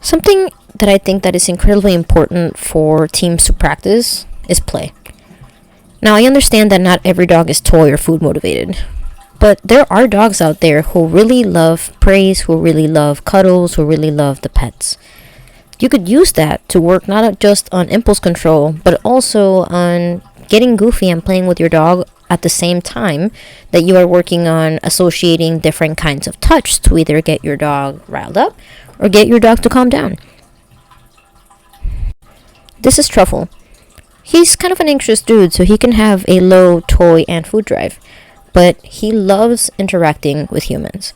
Something that I think that is incredibly important for teams to practice is play. Now, I understand that not every dog is toy or food motivated, but there are dogs out there who really love praise, who really love cuddles, who really love the pets. You could use that to work not just on impulse control, but also on getting goofy and playing with your dog at the same time that you are working on associating different kinds of touch to either get your dog riled up or get your dog to calm down. This is Truffle. He's kind of an anxious dude, so he can have a low toy and food drive, but he loves interacting with humans.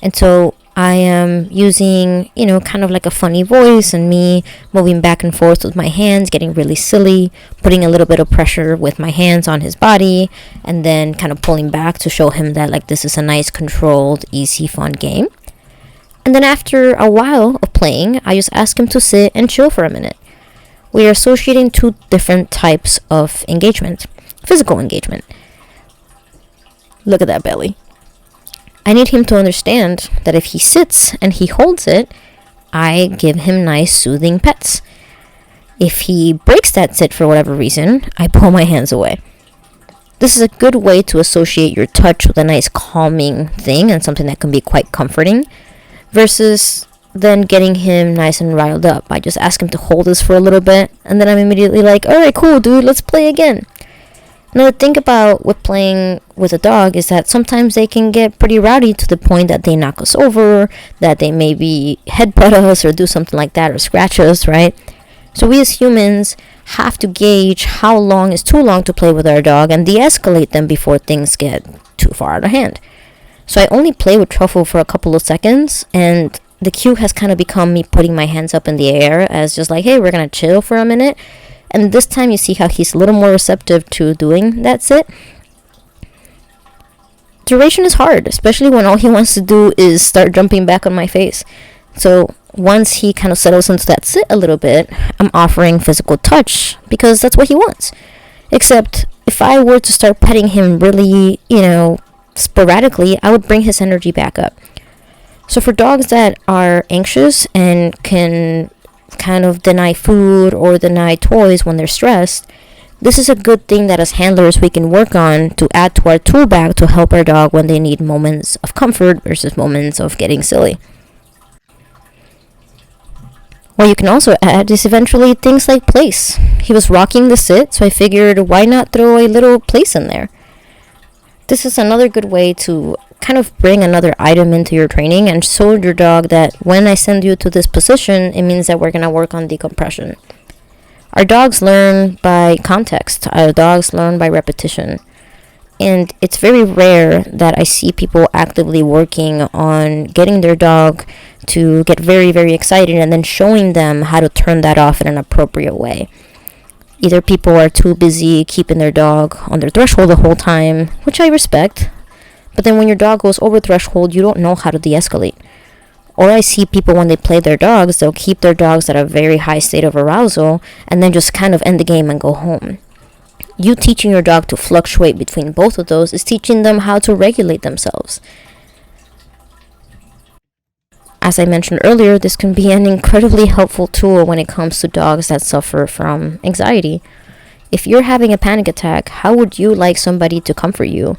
And so I am using, kind of like a funny voice and me moving back and forth with my hands, getting really silly, putting a little bit of pressure with my hands on his body, and then kind of pulling back to show him that like this is a nice, controlled, easy, fun game. And then after a while of playing, I just ask him to sit and chill for a minute. We are associating two different types of engagement. Physical engagement. Look at that belly. I need him to understand that if he sits and he holds it, I give him nice, soothing pets. If he breaks that sit for whatever reason, I pull my hands away. This is a good way to associate your touch with a nice, calming thing and something that can be quite comforting, versus then getting him nice and riled up. I just ask him to hold this for a little bit, and then I'm immediately like, all right, cool, dude, let's play again. Now, the thing about with playing with a dog is that sometimes they can get pretty rowdy to the point that they knock us over, that they maybe headbutt us or do something like that or scratch us, right? So we as humans have to gauge how long is too long to play with our dog and de-escalate them before things get too far out of hand. So I only play with Truffle for a couple of seconds, and the cue has kind of become me putting my hands up in the air as just like, hey, we're going to chill for a minute. And this time you see how he's a little more receptive to doing that sit. Duration is hard, especially when all he wants to do is start jumping back on my face. So once he kind of settles into that sit a little bit, I'm offering physical touch because that's what he wants. Except if I were to start petting him really, sporadically, I would bring his energy back up. So for dogs that are anxious and can kind of deny food or deny toys when they're stressed, this is a good thing that as handlers we can work on to add to our tool bag to help our dog when they need moments of comfort versus moments of getting silly. What you can also add is eventually things like place. He was rocking the sit, so I figured why not throw a little place in there. This is another good way to kind of bring another item into your training and show your dog that when I send you to this position, it means that we're going to work on decompression. Our dogs learn by context. Our dogs learn by repetition. And it's very rare that I see people actively working on getting their dog to get very, very excited and then showing them how to turn that off in an appropriate way. Either people are too busy keeping their dog on their threshold the whole time, which I respect. But then when your dog goes over threshold, you don't know how to de-escalate. Or I see people when they play their dogs, they'll keep their dogs at a very high state of arousal and then just kind of end the game and go home. You teaching your dog to fluctuate between both of those is teaching them how to regulate themselves. As I mentioned earlier, this can be an incredibly helpful tool when it comes to dogs that suffer from anxiety. If you're having a panic attack, how would you like somebody to comfort you?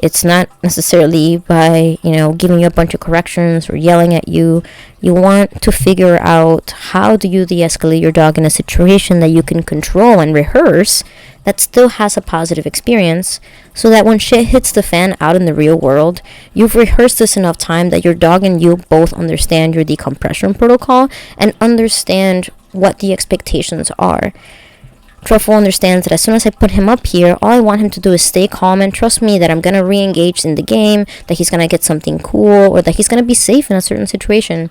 It's not necessarily by, giving you a bunch of corrections or yelling at you. You want to figure out how do you de-escalate your dog in a situation that you can control and rehearse that still has a positive experience, so that when shit hits the fan out in the real world, you've rehearsed this enough time that your dog and you both understand your decompression protocol and understand what the expectations are. Truffle understands that as soon as I put him up here, all I want him to do is stay calm and trust me that I'm going to re-engage in the game, that he's going to get something cool, or that he's going to be safe in a certain situation.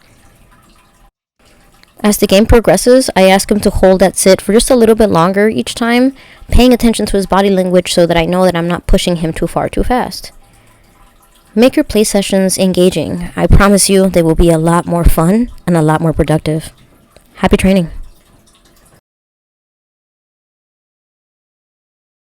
As the game progresses, I ask him to hold that sit for just a little bit longer each time, paying attention to his body language so that I know that I'm not pushing him too far too fast. Make your play sessions engaging. I promise you they will be a lot more fun and a lot more productive. Happy training.